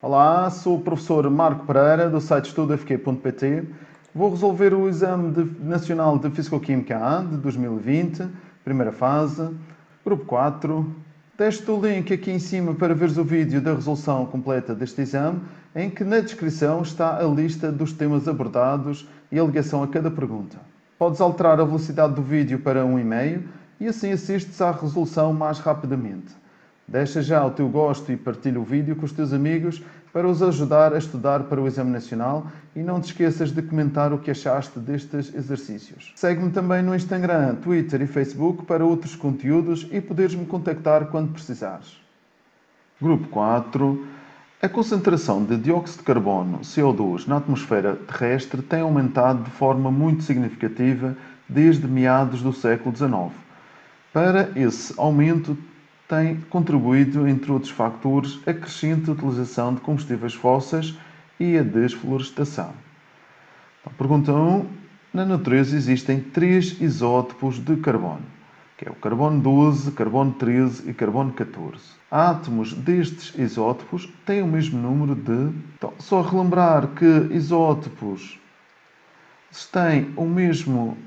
Olá, sou o professor Marco Pereira, do site estudofq.pt. Vou resolver o Exame Nacional de Fisicoquímica A de 2020, primeira fase, grupo 4. Deixo-te o link aqui em cima para veres o vídeo da resolução completa deste exame, em que na descrição está a lista dos temas abordados e a ligação a cada pergunta. Podes alterar a velocidade do vídeo para 1,5 e assim assistes à resolução mais rapidamente. Deixa já o teu gosto e partilha o vídeo com os teus amigos para os ajudar a estudar para o Exame Nacional e não te esqueças de comentar o que achaste destes exercícios. Segue-me também no Instagram, Twitter e Facebook para outros conteúdos e poderes-me contactar quando precisares. Grupo 4. A concentração de dióxido de carbono, CO2, na atmosfera terrestre tem aumentado de forma muito significativa desde meados do século XIX. Para esse aumento tem contribuído, entre outros fatores, a crescente utilização de combustíveis fósseis e a desflorestação. Então, pergunta 1. Na natureza existem 3 isótopos de carbono, que é o carbono 12, carbono 13 e carbono 14. Átomos destes isótopos têm o mesmo número de... Então, só relembrar que isótopos têm o mesmo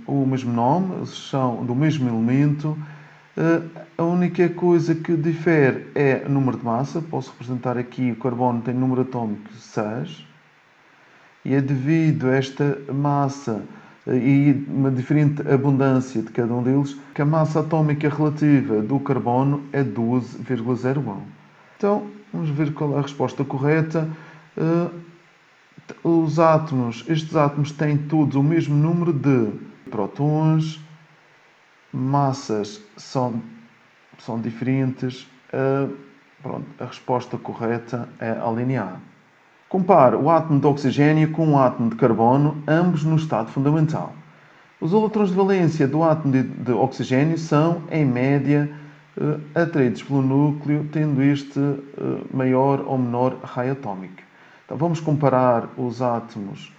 nome, são do mesmo elemento. A única coisa que difere é o número de massa. Posso representar aqui o carbono tem número atómico 6 e é devido a esta massa e uma diferente abundância de cada um deles que a massa atómica relativa do carbono é 12,01. Então, vamos ver qual é a resposta correta. Estes átomos têm todos o mesmo número de prótons, massas são diferentes. A resposta correta é a linha A. Compare o átomo de oxigênio com o átomo de carbono, ambos no estado fundamental. Os eletrões de valência do átomo de oxigênio são, em média, atraídos pelo núcleo, tendo este maior ou menor raio atómico. Então, vamos comparar os átomos.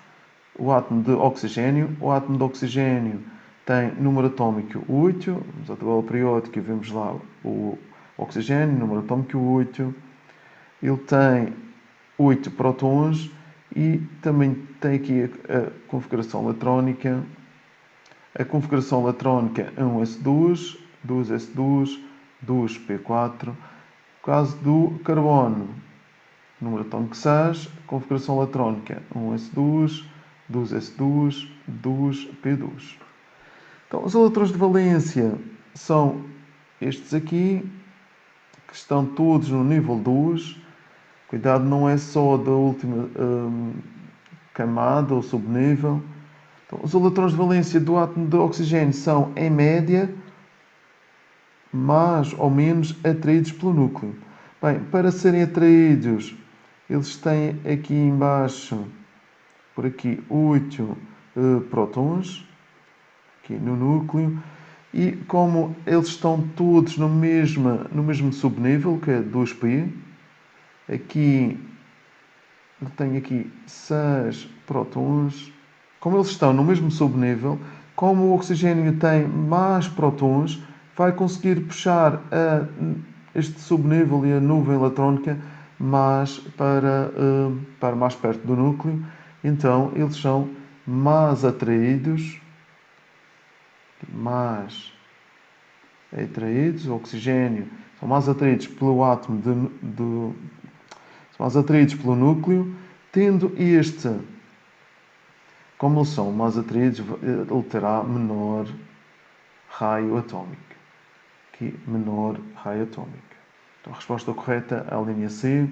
O átomo de oxigênio. O átomo de oxigênio tem número atômico 8. Vamos à tabela periódica e vemos lá o oxigênio, número atômico 8. Ele tem 8 prótons e também tem aqui a configuração eletrónica. A configuração eletrónica é 1s2, 2s2, 2p4. No caso do carbono, número atômico 6, configuração eletrónica 1s2, 2s2, 2p2. Então, os eletrões de valência são estes aqui, que estão todos no nível 2. Cuidado, não é só da última camada ou subnível. Então, os eletrões de valência do átomo de oxigênio são, em média, mais ou menos atraídos pelo núcleo. Bem, para serem atraídos, eles têm aqui embaixo, por aqui, 8 prótons, aqui no núcleo, e como eles estão todos no mesmo subnível, que é 2p, aqui tenho aqui 6 prótons. Como eles estão no mesmo subnível, como o oxigênio tem mais prótons, vai conseguir puxar este subnível e a nuvem eletrónica mais para mais perto do núcleo. Então, eles são mais atraídos, o oxigênio são mais atraídos pelo átomo são mais atraídos pelo núcleo, tendo este, como eles são mais atraídos, ele terá menor raio atómico. Aqui, menor raio atómico. Então, a resposta correta é a linha C.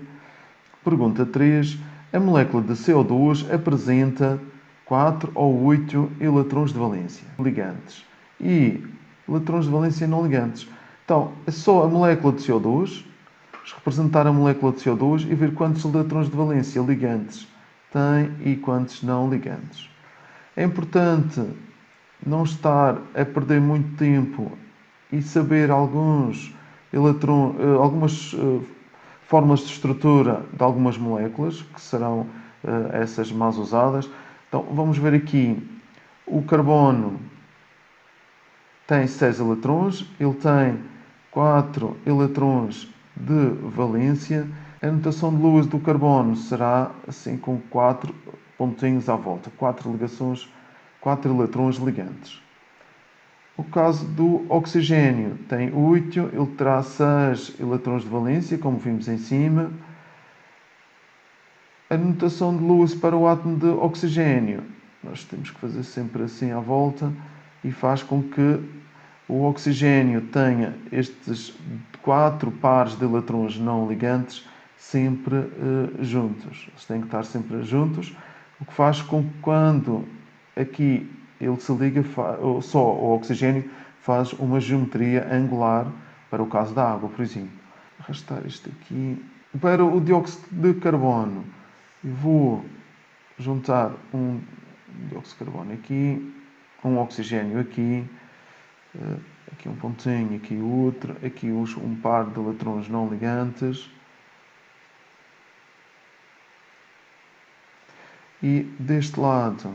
Pergunta 3. A molécula de CO2 apresenta 4 ou 8 eletrões de valência ligantes e eletrões de valência não ligantes. Então, é só a molécula de CO2. Vamos representar a molécula de CO2 e ver quantos eletrões de valência ligantes tem e quantos não ligantes. É importante não estar a perder muito tempo e saber algumas fórmulas de estrutura de algumas moléculas, que serão essas mais usadas. Então, vamos ver aqui. O carbono tem 6 eletrões, ele tem 4 eletrões de valência. A notação de Lewis do carbono será assim com 4 pontinhos à volta, 4 ligações, 4 eletrões ligantes. O caso do oxigênio tem 8, ele terá 6 eletrões de valência, como vimos em cima. A notação de Lewis para o átomo de oxigênio, nós temos que fazer sempre assim à volta, e faz com que o oxigênio tenha estes 4 pares de eletrões não ligantes sempre juntos. Eles têm que estar sempre juntos, o que faz com que quando aqui ele se liga, só o oxigênio faz uma geometria angular, para o caso da água, por exemplo. Arrastar isto aqui. Para o dióxido de carbono, vou juntar um dióxido de carbono aqui, um oxigênio aqui, aqui um pontinho, aqui outro, aqui um par de eletrões não ligantes. E deste lado,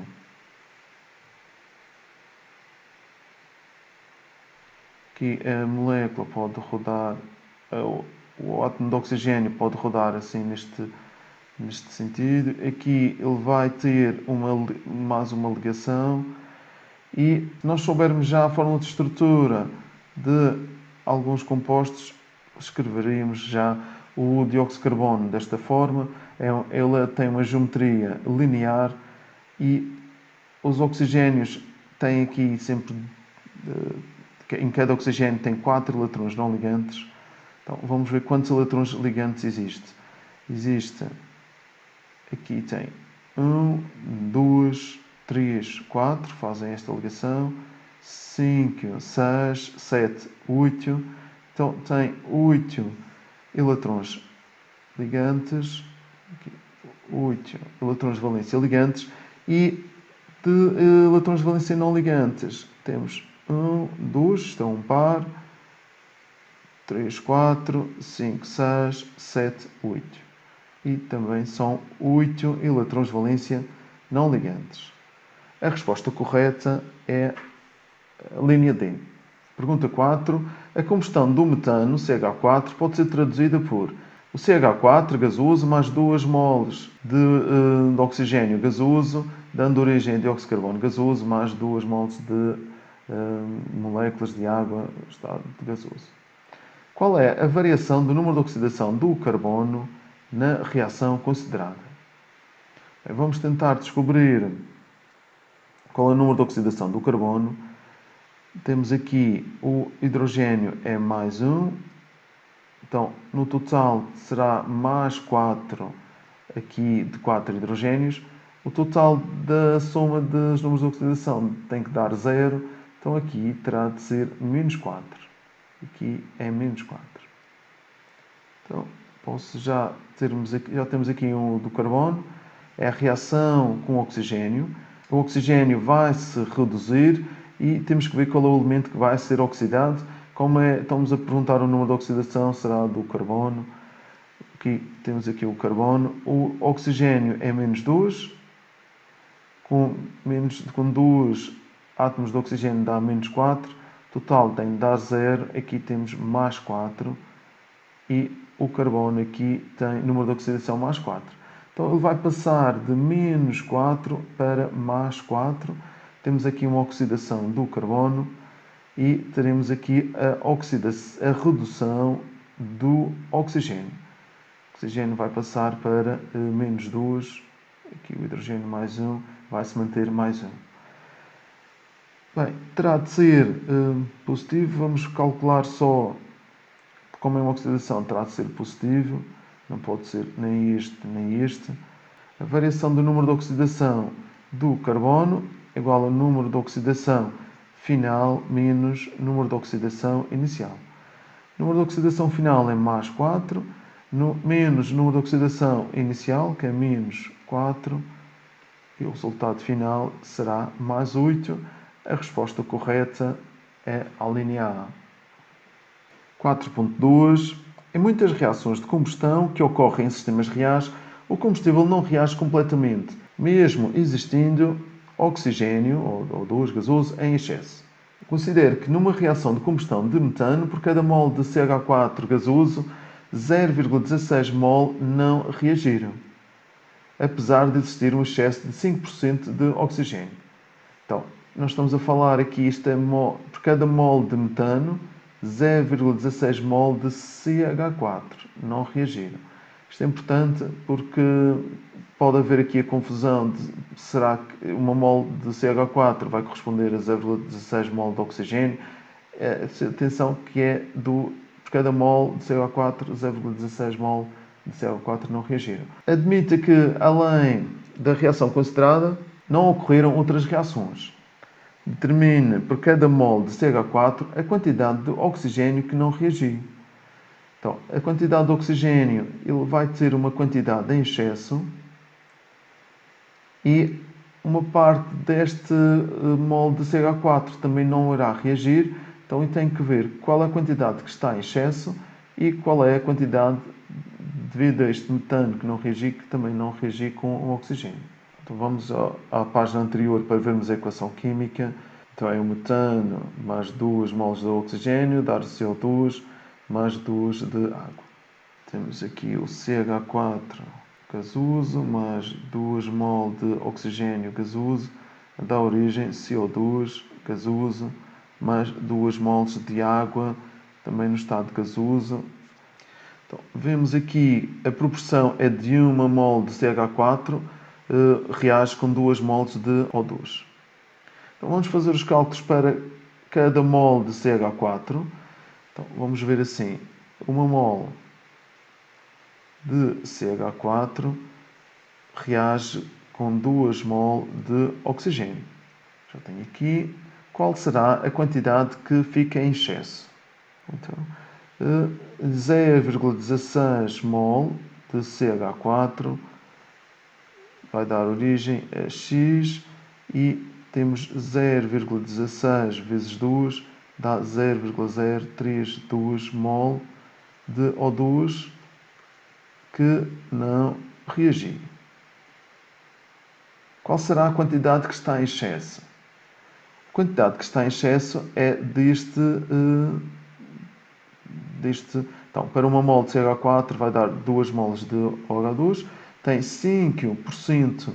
aqui a molécula pode rodar, o átomo de oxigênio pode rodar assim neste sentido. Aqui ele vai ter mais uma ligação. E se nós soubermos já a fórmula de estrutura de alguns compostos, escreveríamos já o dióxido de carbono desta forma. Ele tem uma geometria linear e os oxigénios têm aqui sempre, em cada oxigênio tem 4 eletrões não ligantes. Então vamos ver quantos eletrões ligantes existe. Aqui tem 1, 2, 3, 4, fazem esta ligação, 5, 6, 7, 8. Então tem 8 eletrões ligantes, 8 eletrões de valência ligantes, e de eletrões de valência não ligantes temos 1, 2, estão um par, 3, 4, 5, 6, 7, 8. E também são 8 eletrões de valência não ligantes. A resposta correta é a linha D. Pergunta 4. A combustão do metano, CH4, pode ser traduzida por o CH4 gasoso mais 2 moles de oxigênio gasoso, dando origem a dióxido de carbono gasoso, mais 2 moles de moléculas de água, estado gasoso. Qual é a variação do número de oxidação do carbono na reação considerada? Vamos tentar descobrir qual é o número de oxidação do carbono. Temos aqui o hidrogênio é mais 1. Então, no total será mais 4 aqui de 4 hidrogénios. O total da soma dos números de oxidação tem que dar 0. Então, aqui terá de ser menos 4. Aqui é menos 4. Então, já temos aqui um do carbono. É a reação com o oxigênio. O oxigênio vai se reduzir e temos que ver qual é o elemento que vai ser oxidado. Como estamos a perguntar o número de oxidação, será do carbono. Aqui temos aqui o carbono. O oxigênio é menos 2. Com 2 átomos de oxigênio dá menos 4. Total tem de dar 0. Aqui temos mais 4. E o carbono aqui tem número de oxidação mais 4. Então ele vai passar de menos 4 para mais 4. Temos aqui uma oxidação do carbono e teremos aqui a redução do oxigênio. O oxigênio vai passar para menos 2. Aqui o hidrogênio mais 1 vai se manter mais 1. Bem, terá de ser positivo. Vamos calcular só, como é uma oxidação, terá de ser positivo. Não pode ser nem este nem este. A variação do número de oxidação do carbono é igual ao número de oxidação final menos número de oxidação inicial. O número de oxidação final é mais 4, menos o número de oxidação inicial, que é menos 4, e o resultado final será mais 8. A resposta correta é a linha A. 4.2. Em muitas reações de combustão que ocorrem em sistemas reais, o combustível não reage completamente, mesmo existindo oxigênio ou O2 gasoso em excesso. Considere que numa reação de combustão de metano, por cada mole de CH4 gasoso, 0,16 mol não reagiram, apesar de existir um excesso de 5% de oxigênio. Então, nós estamos a falar aqui, isto é por cada mol de metano, 0,16 mol de CH4 não reagiram. Isto é importante porque pode haver aqui a confusão de será que uma mol de CH4 vai corresponder a 0,16 mol de oxigênio. Atenção que é por cada mol de CH4, 0,16 mol de CH4 não reagiram. Admita que, além da reação considerada, não ocorreram outras reações. Determine por cada mol de CH4 a quantidade de oxigênio que não reagiu. Então, a quantidade de oxigênio ele vai ter uma quantidade em excesso e uma parte deste mol de CH4 também não irá reagir. Então, eu tenho que ver qual é a quantidade que está em excesso e qual é a quantidade devido a este metano que não reagiu, que também não reagiu com o oxigênio. Então, vamos à página anterior para vermos a equação química. Então, é o metano mais 2 mols de oxigênio, dar CO2 mais 2 de água. Temos aqui o CH4 gasoso mais 2 mol de oxigênio gasoso, dá origem a CO2 gasoso mais 2 mols de água, também no estado gasoso. Então, vemos aqui a proporção é de 1 mol de CH4 reage com 2 mols de O2. Então, vamos fazer os cálculos para cada mol de CH4. Então, vamos ver assim, 1 mol de CH4 reage com 2 mol de oxigênio. Já tenho aqui qual será a quantidade que fica em excesso. Então, 0,16 mol de CH4 vai dar origem a X e temos 0,16 vezes 2 dá 0,032 mol de O2 que não reagiu. Qual será a quantidade que está em excesso? A quantidade que está em excesso é deste. Então, para uma mol de CH4 vai dar 2 mols de OH2, tem 5%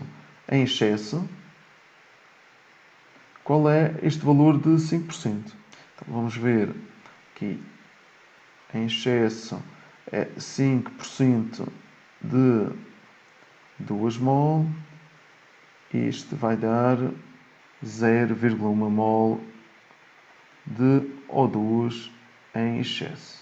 em excesso. Qual é este valor de 5%? Então, vamos ver aqui. Em excesso é 5% de 2 mol. Isto vai dar 0,1 mol de O2 em excesso.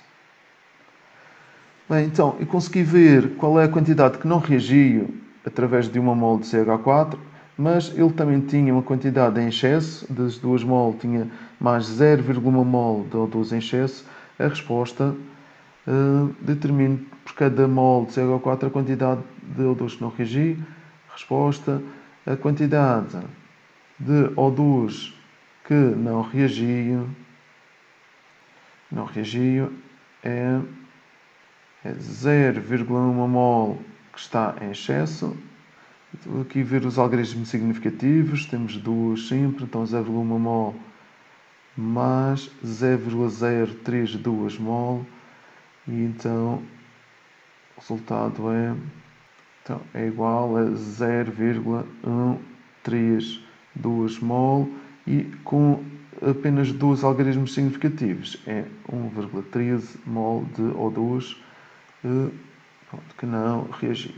Bem, então, eu consegui ver qual é a quantidade que não reagiu através de 1 mol de CH4, mas ele também tinha uma quantidade em excesso, das 2 mol tinha mais 0,1 mol de O2 em excesso. A resposta determine por cada mol de CH4 a quantidade de O2 que não reagiu. Resposta, a quantidade de O2 que não reagiu é 0,1 mol que está em excesso. Estou aqui a ver os algarismos significativos, temos 2 sempre, então 0,1 mol mais 0,032 mol e então o resultado é igual a 0,132 mol e com apenas 2 algarismos significativos, é 1,13 mol de O2 que não reagiu.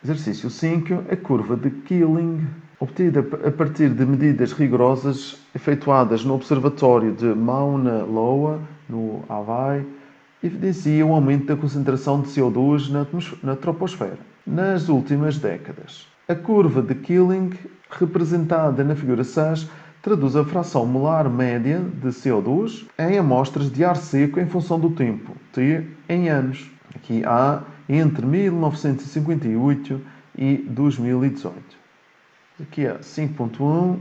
Exercício 5. A curva de Killing, obtida a partir de medidas rigorosas efetuadas no Observatório de Mauna Loa, no Havaí, evidencia um aumento da concentração de CO2 na troposfera nas últimas décadas. A curva de Killing, representada na figura 6, traduz a fração molar média de CO2 em amostras de ar seco em função do tempo, T em anos. Aqui há entre 1958 e 2018. Aqui é 5.1.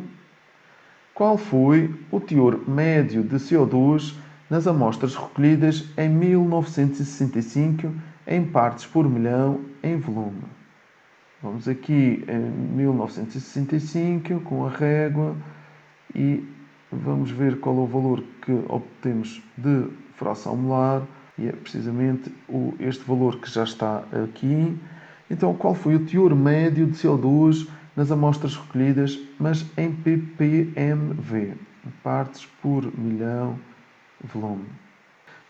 Qual foi o teor médio de CO2 nas amostras recolhidas em 1965 em partes por milhão em volume? Vamos aqui em 1965 com a régua e vamos ver qual é o valor que obtemos de fração molar. E é precisamente este valor que já está aqui. Então, qual foi o teor médio de CO2 nas amostras recolhidas, mas em ppmv, partes por milhão, volume?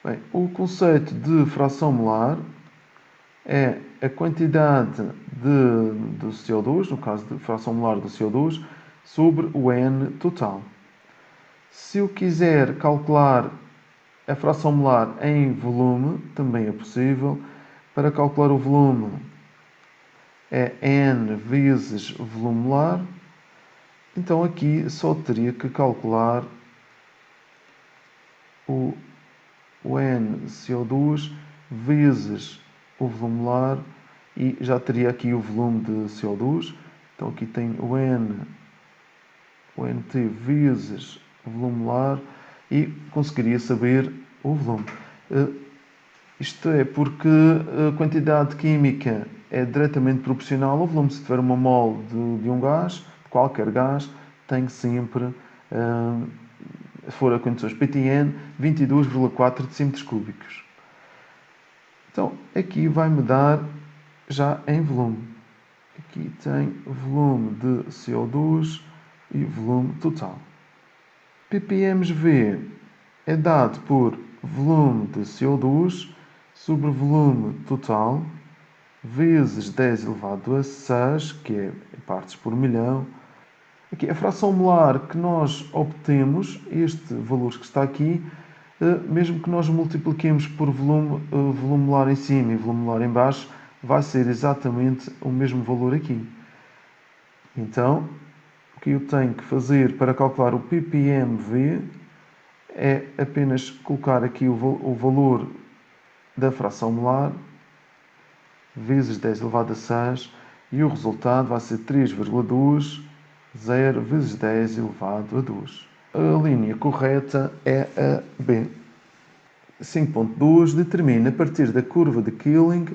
Bem, o conceito de fração molar é a quantidade do CO2, no caso de fração molar do CO2, sobre o N total. Se eu quiser calcular a fração molar em volume, também é possível. Para calcular o volume é N vezes volume molar. Então aqui só teria que calcular o N CO2 vezes o volume molar e já teria aqui o volume de CO2. Então aqui tem o NT vezes o volume molar e conseguiria saber o volume. Isto é porque a quantidade química é diretamente proporcional ao volume. Se tiver uma mole de um gás, de qualquer gás, tem sempre, se for a condições PTN, 22,4 decímetros cúbicos. Então, aqui vai-me dar já em volume. Aqui tem volume de CO2 e volume total. ppmv é dado por volume de CO2 sobre volume total vezes 10 elevado a 6, que é partes por milhão. Aqui a fração molar que nós obtemos, este valor que está aqui, mesmo que nós multipliquemos por volume molar em cima e volume molar em baixo, vai ser exatamente o mesmo valor aqui. Então, o que eu tenho que fazer para calcular o ppmv é apenas colocar aqui o valor da fração molar vezes 10 elevado a 6 e o resultado vai ser 3,20 vezes 10 elevado a 2. A linha correta é a B. 5.2 determina a partir da curva de Killing,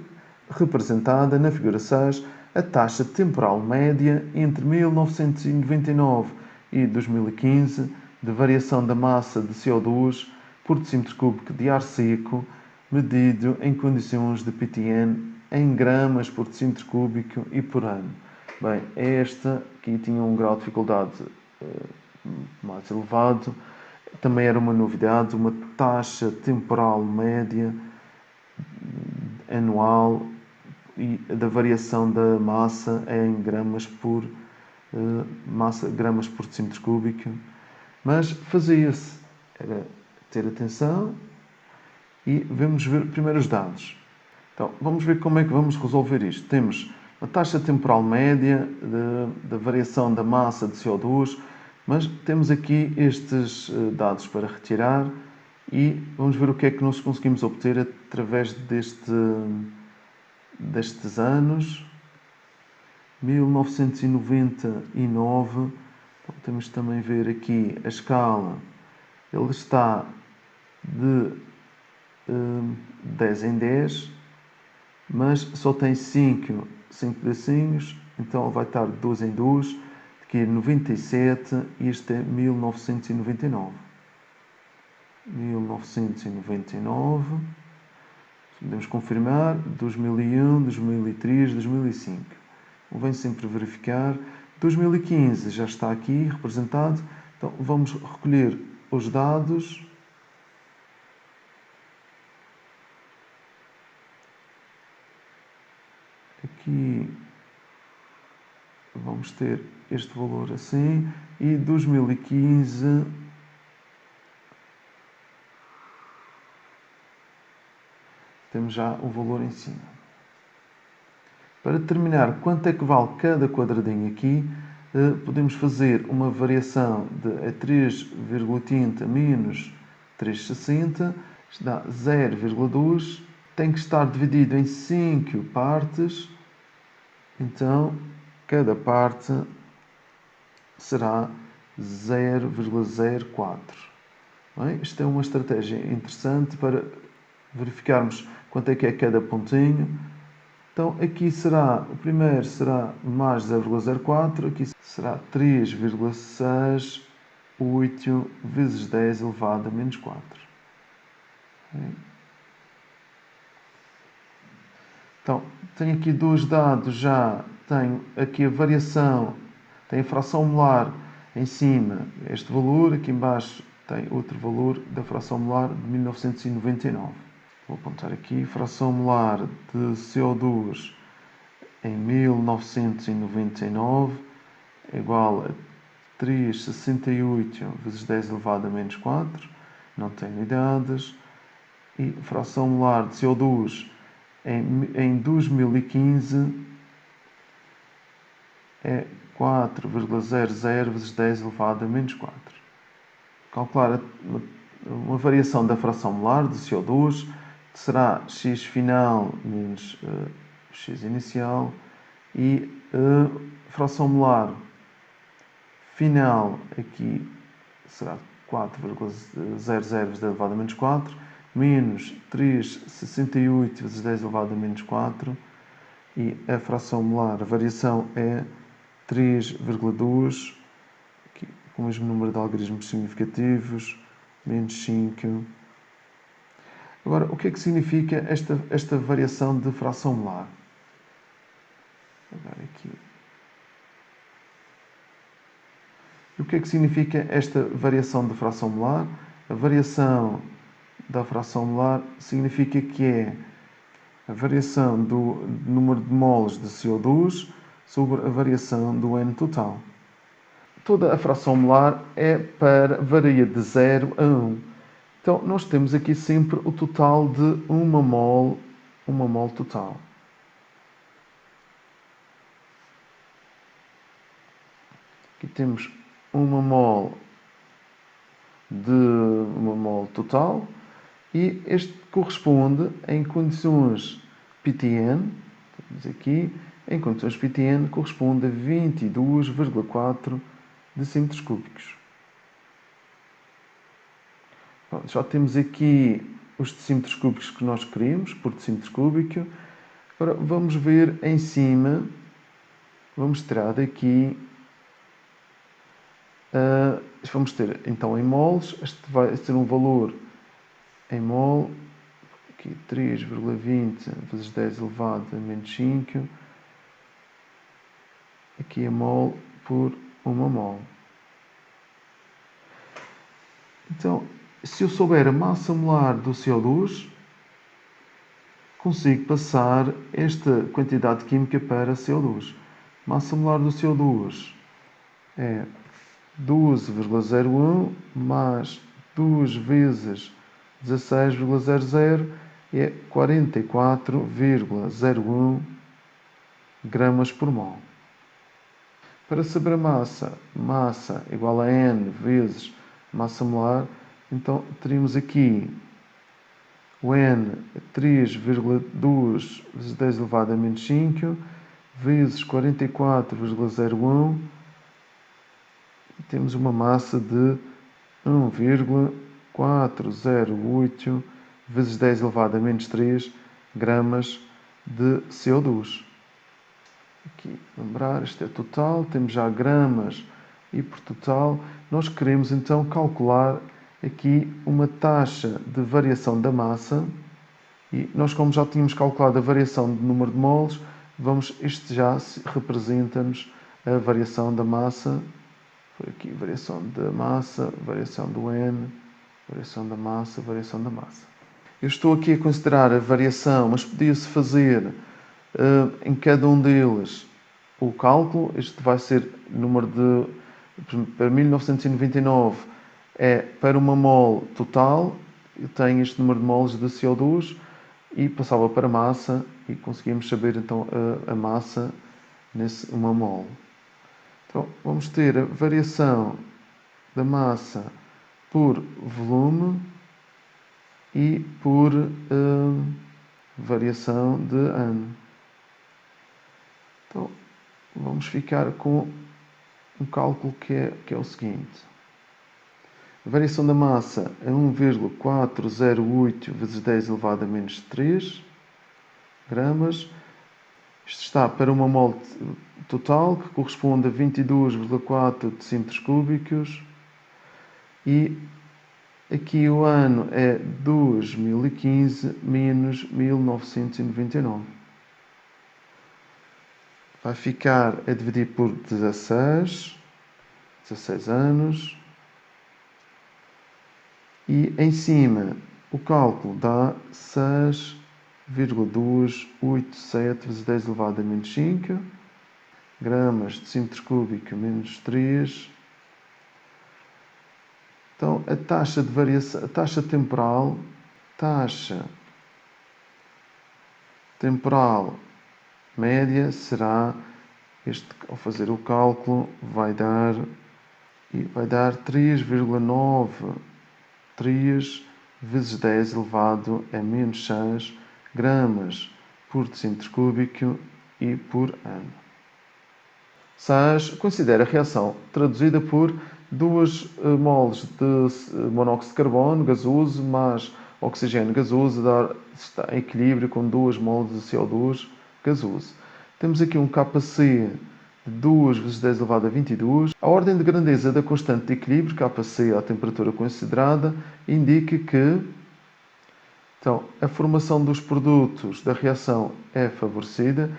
representada na figura 6, a taxa temporal média entre 1999 e 2015 de variação da massa de CO2 por decímetro cúbico de ar seco, medido em condições de PTN em gramas por decímetro cúbico e por ano. Bem, esta aqui tinha um grau de dificuldade mais elevado. Também era uma novidade, uma taxa temporal média anual e da variação da massa em gramas por gramas por decímetro cúbico. Mas fazia-se, era ter atenção e vamos ver primeiro os dados. Então, vamos ver como é que vamos resolver isto. Temos a taxa temporal média da variação da massa de CO2, mas temos aqui estes dados para retirar e vamos ver o que é que nós conseguimos obter através destes anos. 1999, então, temos também ver aqui a escala, ele está de 10 em 10, mas só tem 5 pedacinhos, então ele vai estar de 2 em 2, que é 97 e este é 1999. 1999, podemos confirmar, 2001, 2003, 2005. Convém sempre verificar. 2015 já está aqui representado, então vamos recolher os dados. Aqui vamos ter este valor assim e 2015 temos já o valor em cima. Para determinar quanto é que vale cada quadradinho aqui, podemos fazer uma variação de 3,80 menos 3,60, isto dá 0,2, tem que estar dividido em 5 partes, então cada parte será 0,04. Isto é uma estratégia interessante para verificarmos quanto é que é cada pontinho. Então aqui será, o primeiro será mais 0,04, aqui será 3,68 vezes 10 elevado a menos 4. Então, tenho aqui dois dados já. Tenho aqui a variação, tem a fração molar em cima, este valor, aqui em baixo tem outro valor da fração molar de 1999. Vou apontar aqui, fração molar de CO2 em 1999 é igual a 3,68 vezes 10 elevado a menos 4, não tem unidades, e fração molar de CO2 em 2015 é 4,00 vezes 10 elevado a menos 4. Calcular uma variação da fração molar de CO2 será x final menos x inicial e fração molar final aqui será 4,00 vezes 10 elevado a menos 4 menos 3,68 vezes 10 elevado a menos 4 e a fração molar, a variação é 3,2, com o mesmo número de algarismos significativos, menos 5. Agora, o que é que significa esta variação de fração molar? Agora aqui. O que é que significa esta variação de fração molar? A variação da fração molar significa que é a variação do número de moles de CO2 sobre a variação do N total. Toda a fração molar varia de 0 a 1. Então, nós temos aqui sempre o total de uma mole total. Aqui temos uma mole total e este corresponde em condições PTN, temos aqui, em condições PTN corresponde a 22,4 decímetros cúbicos. Pronto, já temos aqui os decímetros cúbicos que nós queríamos, por decímetro cúbico. Agora vamos ver em cima, vamos tirar daqui, vamos ter então em moles, este vai ser um valor em mol, aqui 3,20 vezes 10 elevado a menos 5, aqui é mol por uma mol. Então, se eu souber a massa molar do CO2, consigo passar esta quantidade química para CO2. Massa molar do CO2 é 12,01 mais 2 vezes 16,00 é 44,01 gramas por mol. Para saber a massa igual a N vezes massa molar, então teríamos aqui o N 3,2 vezes 10 elevado a menos 5 vezes 44,01, temos uma massa de 1,408 vezes 10 elevado a menos 3 gramas de CO2. Aqui, lembrar, isto é total, temos já gramas e por total. Nós queremos então calcular aqui uma taxa de variação da massa e nós, como já tínhamos calculado a variação do número de moles, isto já representa-nos a variação da massa. Foi aqui, variação da massa, variação do N, variação da massa, variação da massa. Eu estou aqui a considerar a variação, mas podia-se fazer em cada um deles o cálculo. Este vai ser número de, para 1999 é para uma mol total, eu tenho este número de moles de CO2 e passava para massa e conseguimos saber então a massa nesse uma mol. Então vamos ter a variação da massa por volume e por variação de ano. Então vamos ficar com um cálculo que é o seguinte. A variação da massa é 1,408 vezes 10 elevado a menos 3 gramas. Isto está para uma mol total, que corresponde a 22,4 decímetros cúbicos. E aqui o ano é 2015 menos 1999. vai ficar a dividir por 16 anos. E em cima o cálculo dá 6,287 vezes 10 elevado a menos 5 gramas de centímetro cúbico menos 3. Então a taxa de variação, a taxa temporal média será, ao fazer o cálculo, vai dar 3,93 vezes 10 elevado a menos 6 gramas por decímetro cúbico e por ano. 6 considera a reação traduzida por 2 moles de monóxido de carbono gasoso mais oxigênio gasoso está em equilíbrio com 2 moles de CO2 gasoso. Temos aqui um KC de 2 vezes 10 elevado a 22. A ordem de grandeza da constante de equilíbrio, KC à temperatura considerada, indica que então, a formação dos produtos da reação é favorecida.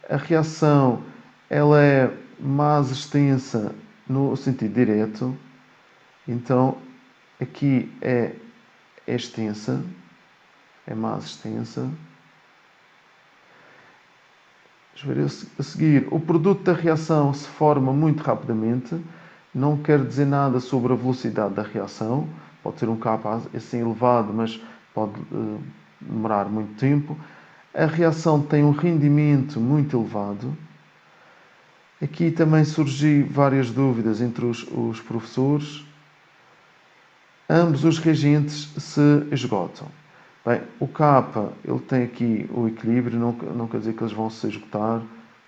A reação ela é mais extensa no sentido direto. Então, aqui é extensa, é mais extensa. Vamos ver a seguir. O produto da reação se forma muito rapidamente. Não quer dizer nada sobre a velocidade da reação. Pode ser um K assim elevado, mas pode demorar muito tempo. A reação tem um rendimento muito elevado. Aqui também surgiram várias dúvidas entre os professores. Ambos os reagentes se esgotam. Bem, o K, ele tem aqui o equilíbrio, não quer dizer que eles vão se esgotar,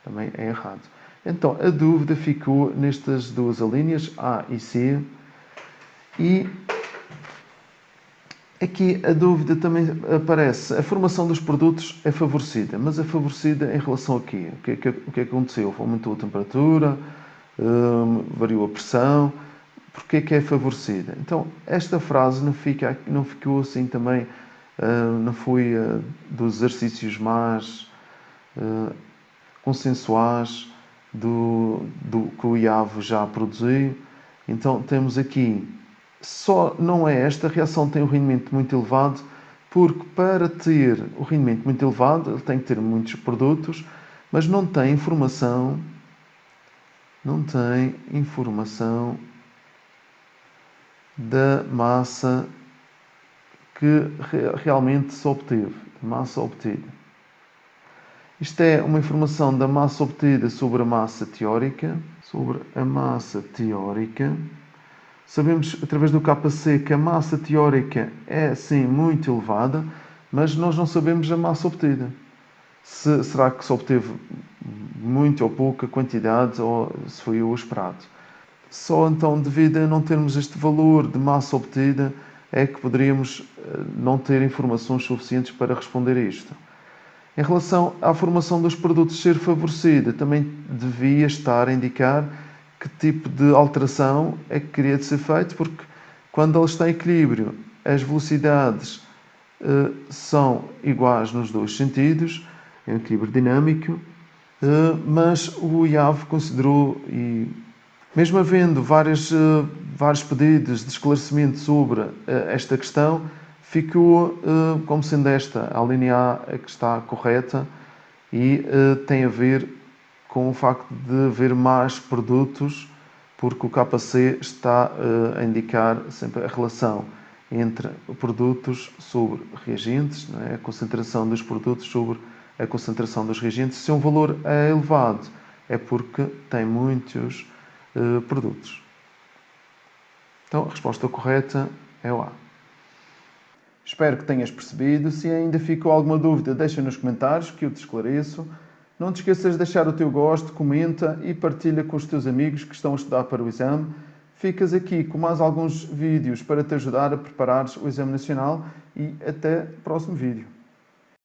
também é errado. Então, a dúvida ficou nestas duas alíneas, A e C. E aqui a dúvida também aparece. A formação dos produtos é favorecida, mas é favorecida em relação a quê? O que aconteceu? Aumentou a temperatura, variou a pressão. Porquê é que é favorecida? Então, esta frase não ficou assim também, não foi dos exercícios mais consensuais do que o IAV já produziu. Então, temos aqui, só não é esta reação tem um rendimento muito elevado, porque para ter o rendimento muito elevado, ele tem que ter muitos produtos, mas não tem informação da massa que realmente se obteve, massa obtida. Isto é uma informação da massa obtida sobre a massa teórica. Sabemos através do KC que a massa teórica é sim muito elevada, mas nós não sabemos a massa obtida. Será que se obteve muito ou pouca quantidade ou se foi o esperado? Só então, devido a não termos este valor de massa obtida, é que poderíamos não ter informações suficientes para responder a isto. Em relação à formação dos produtos ser favorecida, também devia estar a indicar que tipo de alteração é que queria de ser feito, porque quando ele está em equilíbrio, as velocidades são iguais nos dois sentidos, é um equilíbrio dinâmico, mas o IAV considerou, e mesmo havendo vários pedidos de esclarecimento sobre esta questão, ficou como sendo esta, a linha A que está correta e tem a ver com o facto de haver mais produtos, porque o KC está a indicar sempre a relação entre produtos sobre reagentes, não é? A concentração dos produtos sobre a concentração dos reagentes. Se um valor é elevado, é porque tem muitos produtos. Então, a resposta correta é o A. Espero que tenhas percebido. Se ainda ficou alguma dúvida, deixa nos comentários que eu te esclareço. Não te esqueças de deixar o teu gosto, comenta e partilha com os teus amigos que estão a estudar para o exame. Ficas aqui com mais alguns vídeos para te ajudar a preparares o Exame Nacional e até o próximo vídeo.